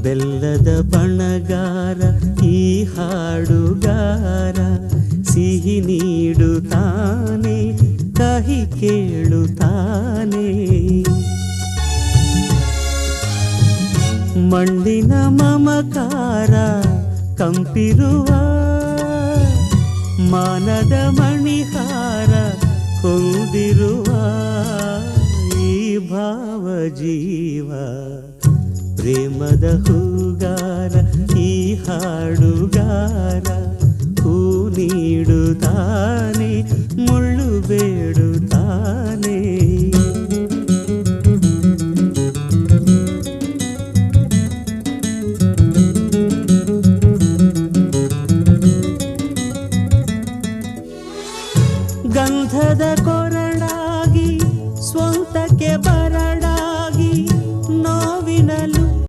ಬೆಲ್ಲದ ಬಣಗಾರ ಈ ಹಾಡುಗಾರ, ಸಿಹಿ ನೀಡುತ್ತಾನೆ ಕಹಿ ಕೇಳುತ್ತಾನೆ. ಮಣ್ಣಿನ ಮಮಕಾರ ಕಂಪಿರುವ ಮಾನದ ಮಣಿಹಾರ ಹೊಂದಿರುವ ಈ ಭಾವ ಜೀವ ಪ್ರೇಮದ ಹೂಗಾರ, ಈ ಹಾಡುಗಾರ ಹೂ ನೀಡುತ್ತಾನೆ ಮುಳ್ಳು ಬೇಡುತ್ತಾನೆ.